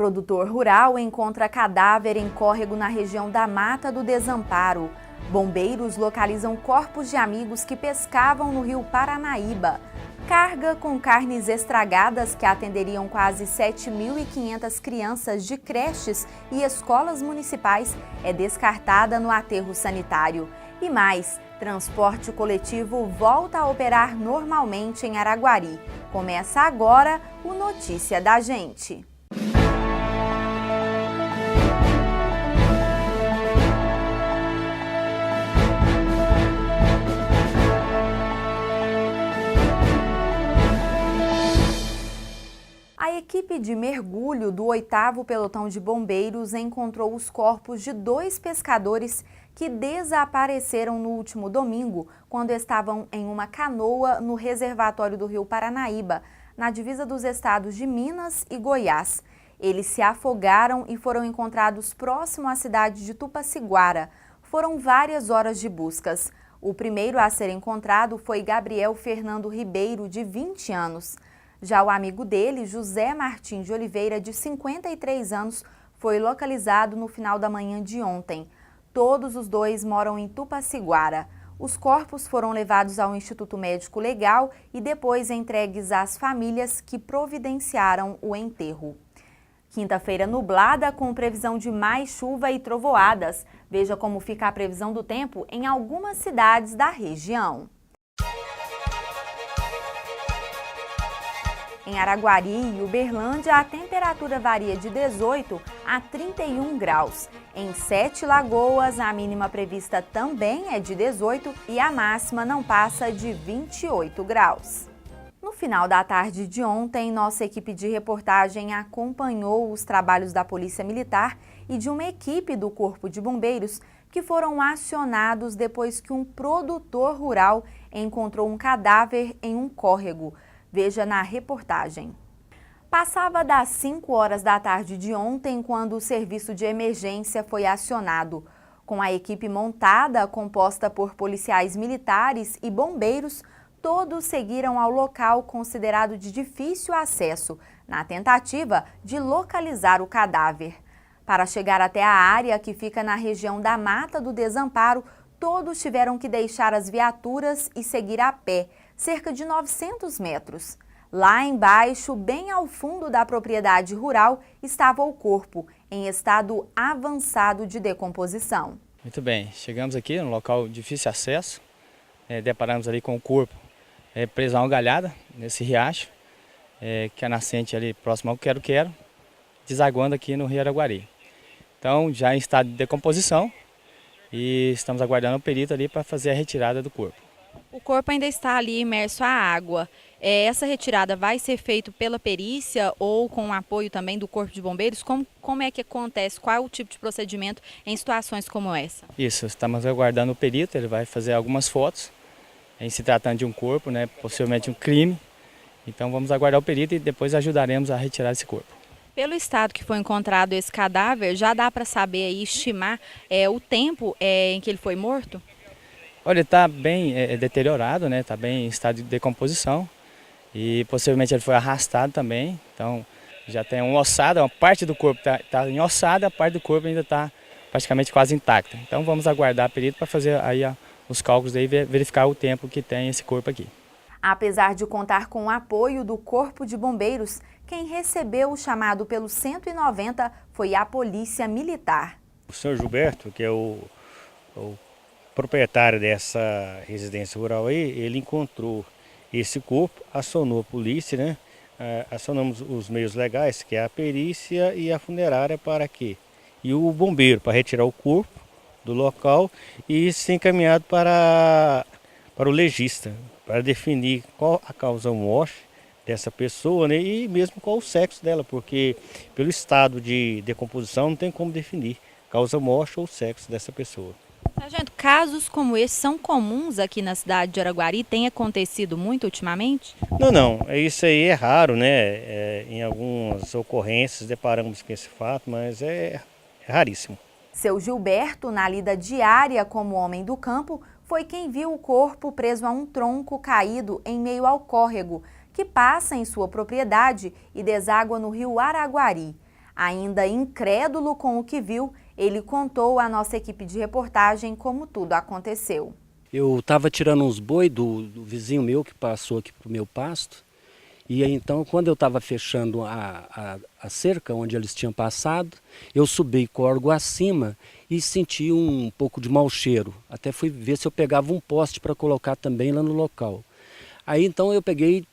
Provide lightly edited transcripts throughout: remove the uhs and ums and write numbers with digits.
Produtor rural encontra cadáver em córrego na região da Mata do Desamparo. Bombeiros localizam corpos de amigos que pescavam no rio Paranaíba. Carga com carnes estragadas que atenderiam quase 7.500 crianças de creches e escolas municipais é descartada no aterro sanitário. E mais, transporte coletivo volta a operar normalmente em Araguari. Começa agora o Notícia da Gente. A equipe de mergulho do 8º Pelotão de Bombeiros encontrou os corpos de 2 pescadores que desapareceram no último domingo, quando estavam em uma canoa no reservatório do rio Paranaíba, na divisa dos estados de Minas e Goiás. Eles se afogaram e foram encontrados próximo à cidade de Tupaciguara. Foram várias horas de buscas. O primeiro a ser encontrado foi Gabriel Fernando Ribeiro, de 20 anos. Já o amigo dele, José Martim de Oliveira, de 53 anos, foi localizado no final da manhã de ontem. Todos os dois moram em Tupaciguara. Os corpos foram levados ao Instituto Médico Legal e depois entregues às famílias que providenciaram o enterro. Quinta-feira nublada com previsão de mais chuva e trovoadas. Veja como fica a previsão do tempo em algumas cidades da região. Em Araguari e Uberlândia, a temperatura varia de 18 a 31 graus. Em 7 Lagoas, a mínima prevista também é de 18 e a máxima não passa de 28 graus. No final da tarde de ontem, nossa equipe de reportagem acompanhou os trabalhos da Polícia Militar e de uma equipe do Corpo de Bombeiros que foram acionados depois que um produtor rural encontrou um cadáver em um córrego. Veja na reportagem. Passava das 5 horas da tarde de ontem quando o serviço de emergência foi acionado. Com a equipe montada, composta por policiais militares e bombeiros, todos seguiram ao local considerado de difícil acesso, na tentativa de localizar o cadáver. Para chegar até a área que fica na região da Mata do Desamparo, todos tiveram que deixar as viaturas e seguir a pé, cerca de 900 metros. Lá embaixo, bem ao fundo da propriedade rural, estava o corpo, em estado avançado de decomposição. Muito bem, chegamos aqui no local de difícil acesso, deparamos ali com o corpo preso a uma galhada, nesse riacho, que é a nascente ali próximo ao Quero-Quero, desaguando aqui no Rio Araguari. Então, já em estado de decomposição, e estamos aguardando o perito ali para fazer a retirada do corpo. O corpo ainda está ali imerso à água. Essa retirada vai ser feita pela perícia ou com o apoio também do Corpo de Bombeiros? Como é que acontece? Qual é o tipo de procedimento em situações como essa? Isso, estamos aguardando o perito, ele vai fazer algumas fotos, em se tratando de um corpo, possivelmente um crime. Então vamos aguardar o perito e depois ajudaremos a retirar esse corpo. Pelo estado que foi encontrado esse cadáver, já dá para saber aí, estimar o tempo em que ele foi morto? Olha, ele está bem deteriorado, está bem em estado de decomposição e possivelmente ele foi arrastado também. Então já tem uma ossada, uma parte do corpo está em ossada, a parte do corpo ainda está praticamente quase intacta. Então vamos aguardar a perito para fazer aí os cálculos e verificar o tempo que tem esse corpo aqui. Apesar de contar com o apoio do Corpo de Bombeiros, quem recebeu o chamado pelo 190 foi a Polícia Militar. O senhor Gilberto, que é o proprietário dessa residência rural aí, ele encontrou esse corpo, acionou a polícia, acionamos os meios legais, que é a perícia e a funerária para quê? E o bombeiro para retirar o corpo do local e ser encaminhado para o legista, para definir qual a causa da morte dessa pessoa, e mesmo qual o sexo dela, porque pelo estado de decomposição não tem como definir causa morte ou sexo dessa pessoa. Sargento, casos como esse são comuns aqui na cidade de Araguari? Tem acontecido muito ultimamente? Não, isso aí é raro, em algumas ocorrências deparamos com esse fato, mas é raríssimo. Seu Gilberto, na lida diária como homem do campo, foi quem viu o corpo preso a um tronco caído em meio ao córrego, que passa em sua propriedade e deságua no rio Araguari. Ainda incrédulo com o que viu, ele contou à nossa equipe de reportagem como tudo aconteceu. Eu estava tirando uns boi do vizinho meu que passou aqui para o meu pasto. E aí, então, quando eu estava fechando a cerca onde eles tinham passado, eu subi corgo acima e senti um pouco de mau cheiro. Até fui ver se eu pegava um poste para colocar também lá no local. Aí então eu peguei,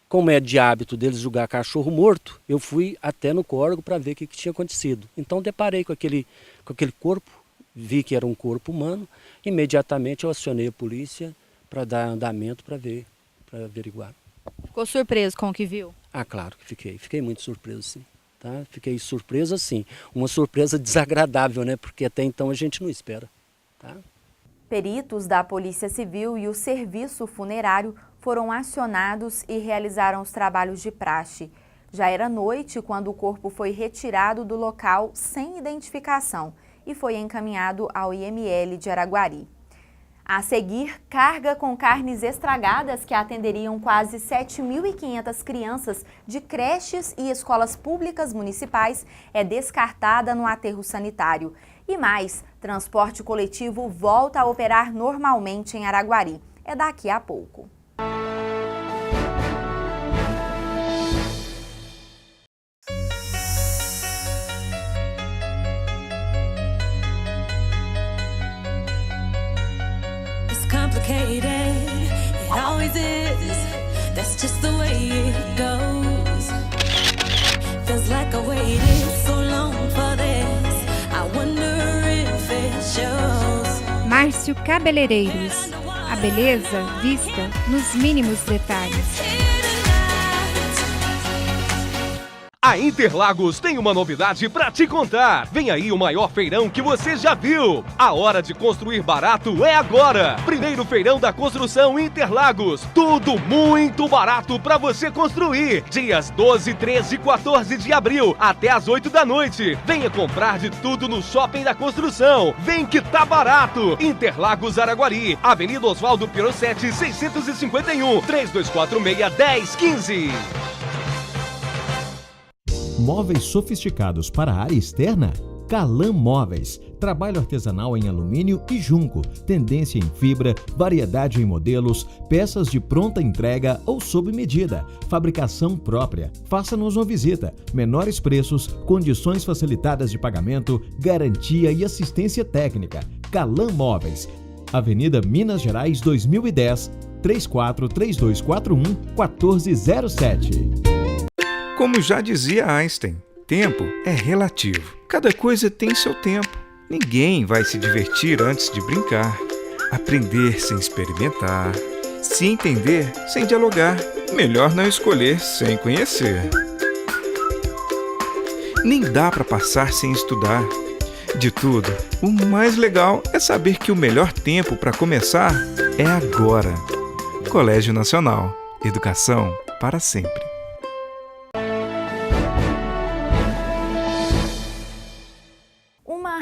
como é de hábito deles julgar cachorro morto, eu fui até no corgo para ver o que tinha acontecido. Então deparei com aquele corpo, vi que era um corpo humano, imediatamente eu acionei a polícia para dar andamento para ver, para averiguar. Ficou surpreso com o que viu? Ah, claro que fiquei. Fiquei muito surpreso, sim. Tá? Fiquei surpreso, sim. Uma surpresa desagradável, né? Porque até então a gente não espera. Tá? Peritos da Polícia Civil e o Serviço Funerário foram acionados e realizaram os trabalhos de praxe. Já era noite quando o corpo foi retirado do local sem identificação e foi encaminhado ao IML de Araguari. A seguir, carga com carnes estragadas que atenderiam quase 7.500 crianças de creches e escolas públicas municipais é descartada no aterro sanitário. E mais, transporte coletivo volta a operar normalmente em Araguari. É daqui a pouco. Complicated, it always is. That's just the way it goes. Feels like I waited so long for this. I wonder if it shows. Márcio Cabeleireiros. A beleza vista nos mínimos detalhes. A Interlagos tem uma novidade para te contar. Vem aí o maior feirão que você já viu. A hora de construir barato é agora. Primeiro feirão da construção Interlagos. Tudo muito barato para você construir. Dias 12, 13 e 14 de abril, até às 8 da noite. Venha comprar de tudo no Shopping da Construção. Vem que tá barato. Interlagos Araguari, Avenida Oswaldo Pirossetti, 651, 3246-1015. Móveis sofisticados para a área externa? Calan Móveis. Trabalho artesanal em alumínio e junco. Tendência em fibra, variedade em modelos, peças de pronta entrega ou sob medida. Fabricação própria. Faça-nos uma visita. Menores preços, condições facilitadas de pagamento, garantia e assistência técnica. Calan Móveis. Avenida Minas Gerais 2010, 34-3241-1407. Como já dizia Einstein, tempo é relativo. Cada coisa tem seu tempo. Ninguém vai se divertir antes de brincar, aprender sem experimentar, se entender sem dialogar. Melhor não escolher sem conhecer. Nem dá para passar sem estudar. De tudo, o mais legal é saber que o melhor tempo para começar é agora. Colégio Nacional. Educação para sempre.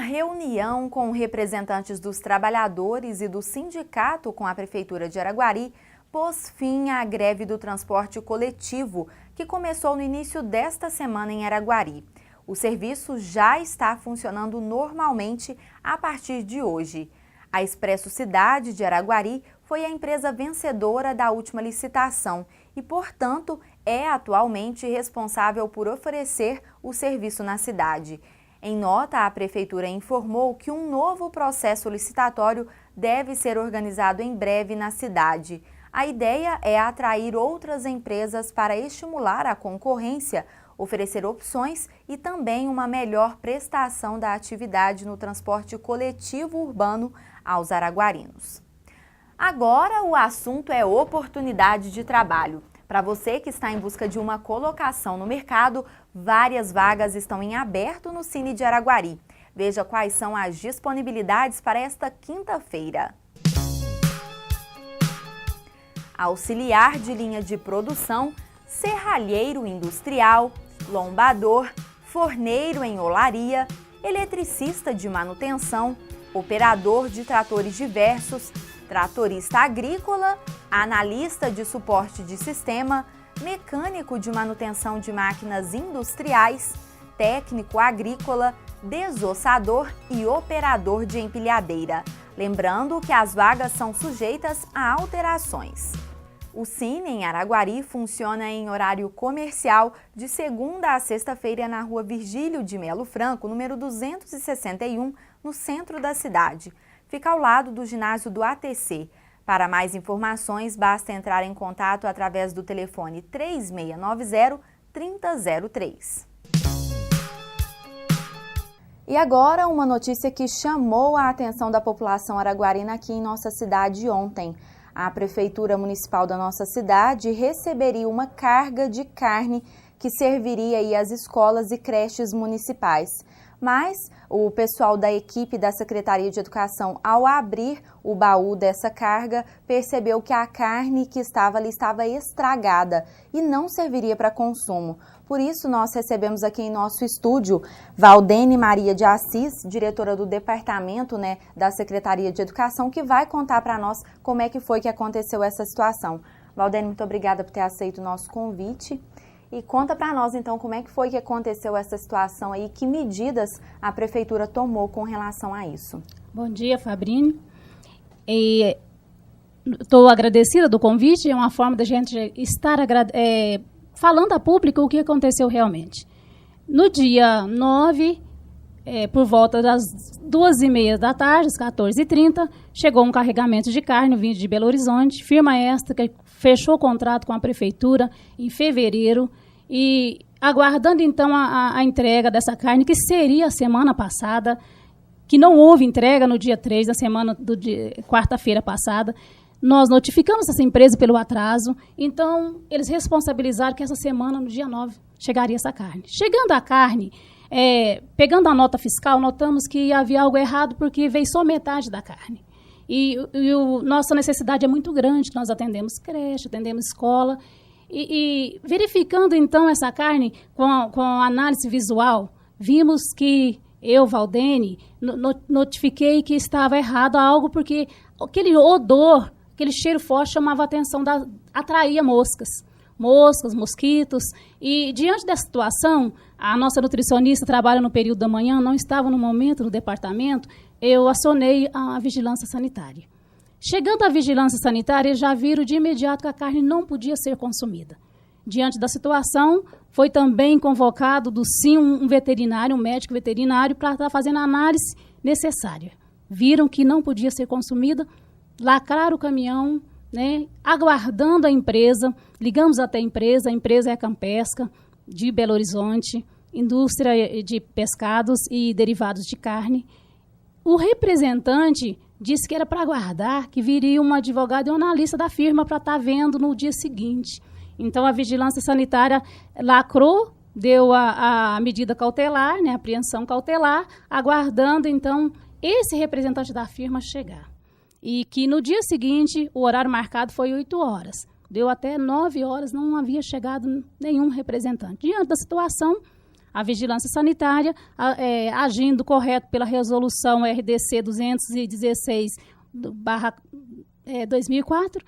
Reunião com representantes dos trabalhadores e do sindicato com a Prefeitura de Araguari pôs fim à greve do transporte coletivo, que começou no início desta semana em Araguari. O serviço já está funcionando normalmente a partir de hoje. A Expresso Cidade de Araguari foi a empresa vencedora da última licitação e, portanto, é atualmente responsável por oferecer o serviço na cidade. Em nota, a Prefeitura informou que um novo processo licitatório deve ser organizado em breve na cidade. A ideia é atrair outras empresas para estimular a concorrência, oferecer opções e também uma melhor prestação da atividade no transporte coletivo urbano aos araguarinos. Agora o assunto é oportunidade de trabalho. Para você que está em busca de uma colocação no mercado, várias vagas estão em aberto no Cine de Araguari. Veja quais são as disponibilidades para esta quinta-feira. Auxiliar de linha de produção, serralheiro industrial, lombador, forneiro em olaria, eletricista de manutenção, operador de tratores diversos, tratorista agrícola, analista de suporte de sistema, mecânico de manutenção de máquinas industriais, técnico agrícola, desossador e operador de empilhadeira. Lembrando que as vagas são sujeitas a alterações. O Cine em Araguari funciona em horário comercial de segunda a sexta-feira na rua Virgílio de Melo Franco, número 261, no centro da cidade. Fica ao lado do ginásio do ATC. Para mais informações, basta entrar em contato através do telefone 3690-3003. E agora, uma notícia que chamou a atenção da população araguarina aqui em nossa cidade ontem. A Prefeitura Municipal da nossa cidade receberia uma carga de carne que serviria aí às escolas e creches municipais. Mas o pessoal da equipe da Secretaria de Educação, ao abrir o baú dessa carga, percebeu que a carne que estava ali estava estragada e não serviria para consumo. Por isso, nós recebemos aqui em nosso estúdio Valdene Maria de Assis, diretora do departamento, da Secretaria de Educação, que vai contar para nós como é que foi que aconteceu essa situação. Valdene, muito obrigada por ter aceito o nosso convite. E conta para nós, então, como é que foi que aconteceu essa situação aí, que medidas a Prefeitura tomou com relação a isso. Bom dia, Fabrini. Estou agradecida do convite, é uma forma da gente estar falando a público o que aconteceu realmente. No dia 9, por volta das 2h30 da tarde, às 14h30, chegou um carregamento de carne vindo de Belo Horizonte, firma esta que fechou o contrato com a Prefeitura em fevereiro e aguardando então a entrega dessa carne, que seria a semana passada, que não houve entrega no dia 3 da semana quarta-feira passada. Nós notificamos essa empresa pelo atraso, então eles responsabilizaram que essa semana, no dia 9, chegaria essa carne. Chegando a carne, pegando a nota fiscal, notamos que havia algo errado porque veio só metade da carne. Nossa necessidade é muito grande, nós atendemos creche, atendemos escola, e verificando então essa carne com a análise visual, vimos que eu, Valdene, notifiquei que estava errado algo porque aquele odor, aquele cheiro forte chamava a atenção, atraía moscas, mosquitos. E diante dessa situação, a nossa nutricionista trabalha no período da manhã, não estava no momento no departamento, eu acionei a vigilância sanitária. Chegando à vigilância sanitária, eles já viram de imediato que a carne não podia ser consumida. Diante da situação, foi também convocado do SIM um veterinário, um médico veterinário, para estar fazendo a análise necessária. Viram que não podia ser consumida, lacraram o caminhão, aguardando a empresa, ligamos até a empresa é a Campesca, de Belo Horizonte, indústria de pescados e derivados de carne. O representante disse que era para aguardar, que viria uma advogada e uma analista da firma para estar vendo no dia seguinte. Então, a vigilância sanitária lacrou, deu a medida cautelar, a apreensão cautelar, aguardando, então, esse representante da firma chegar. E que no dia seguinte, o horário marcado foi 8 horas. Deu até 9 horas, não havia chegado nenhum representante. Diante da situação, a vigilância sanitária, agindo correto pela resolução RDC 216/2004,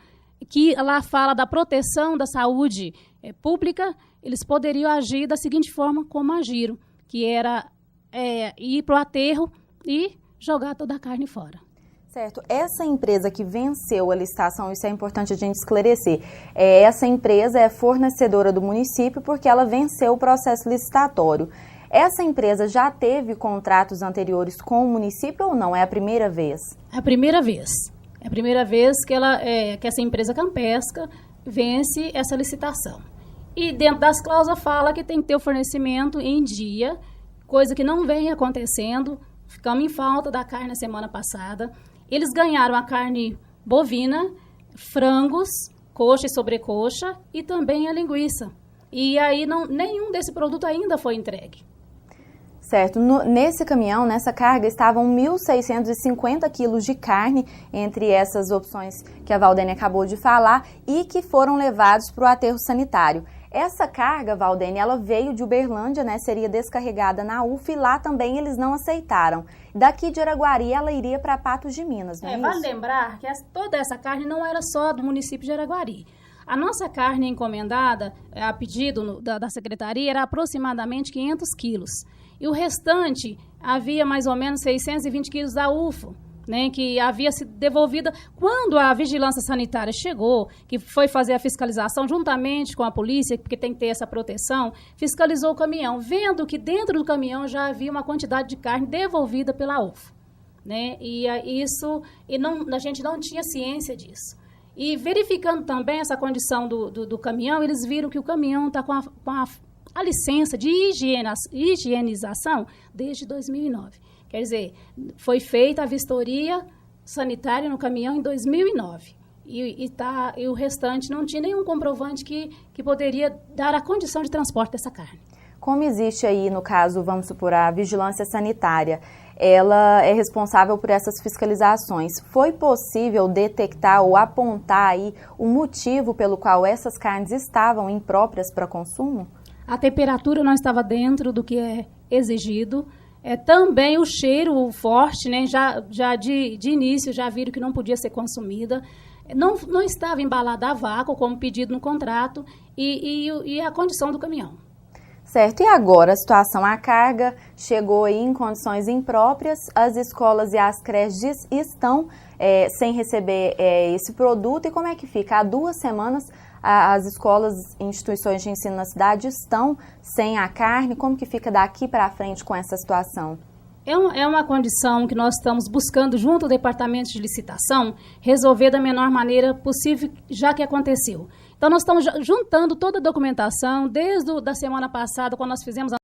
que lá fala da proteção da saúde pública, eles poderiam agir da seguinte forma como agiram, que era ir para o aterro e jogar toda a carne fora. Certo. Essa empresa que venceu a licitação, isso é importante a gente esclarecer, essa empresa é fornecedora do município porque ela venceu o processo licitatório. Essa empresa já teve contratos anteriores com o município ou não? É a primeira vez? É a primeira vez. É a primeira vez que essa empresa Campesca vence essa licitação. E dentro das cláusulas fala que tem que ter o fornecimento em dia, coisa que não vem acontecendo. Ficamos em falta da carne na semana passada. Eles ganharam a carne bovina, frangos, coxa e sobrecoxa e também a linguiça. E aí nenhum desse produto ainda foi entregue. Certo. Nesse caminhão, nessa carga, estavam 1.650 quilos de carne, entre essas opções que a Valdene acabou de falar, e que foram levados para o aterro sanitário. Essa carga, Valdene, ela veio de Uberlândia, seria descarregada na UF, e lá também eles não aceitaram. Daqui de Araguari, ela iria para Patos de Minas, não é isso? Vale lembrar que toda essa carne não era só do município de Araguari. A nossa carne encomendada, a pedido da secretaria, era aproximadamente 500 quilos. E o restante, havia mais ou menos 620 quilos da UFO, né, que havia sido devolvida quando a vigilância sanitária chegou, que foi fazer a fiscalização juntamente com a polícia, porque tem que ter essa proteção, fiscalizou o caminhão, vendo que dentro do caminhão já havia uma quantidade de carne devolvida pela UFO. Né, a gente não tinha ciência disso. E verificando também essa condição do caminhão, eles viram que o caminhão está com a licença de higienização desde 2009. Quer dizer, foi feita a vistoria sanitária no caminhão em 2009. E o restante não tinha nenhum comprovante que poderia dar a condição de transporte dessa carne. Como existe aí, no caso, vamos supor, a vigilância sanitária, ela é responsável por essas fiscalizações. Foi possível detectar ou apontar aí o motivo pelo qual essas carnes estavam impróprias para consumo? A temperatura não estava dentro do que é exigido. Também o cheiro forte, né, já de início já viram que não podia ser consumida. Não estava embalada a vácuo, como pedido no contrato, e a condição do caminhão. Certo, e agora a situação, a carga chegou aí em condições impróprias, as escolas e as creches estão sem receber esse produto, e como é que fica? Há 2 semanas as escolas e instituições de ensino na cidade estão sem a carne, como que fica daqui para frente com essa situação? É uma condição que nós estamos buscando junto ao departamento de licitação resolver da menor maneira possível, já que aconteceu. Então nós estamos juntando toda a documentação desde a semana passada, quando nós fizemos a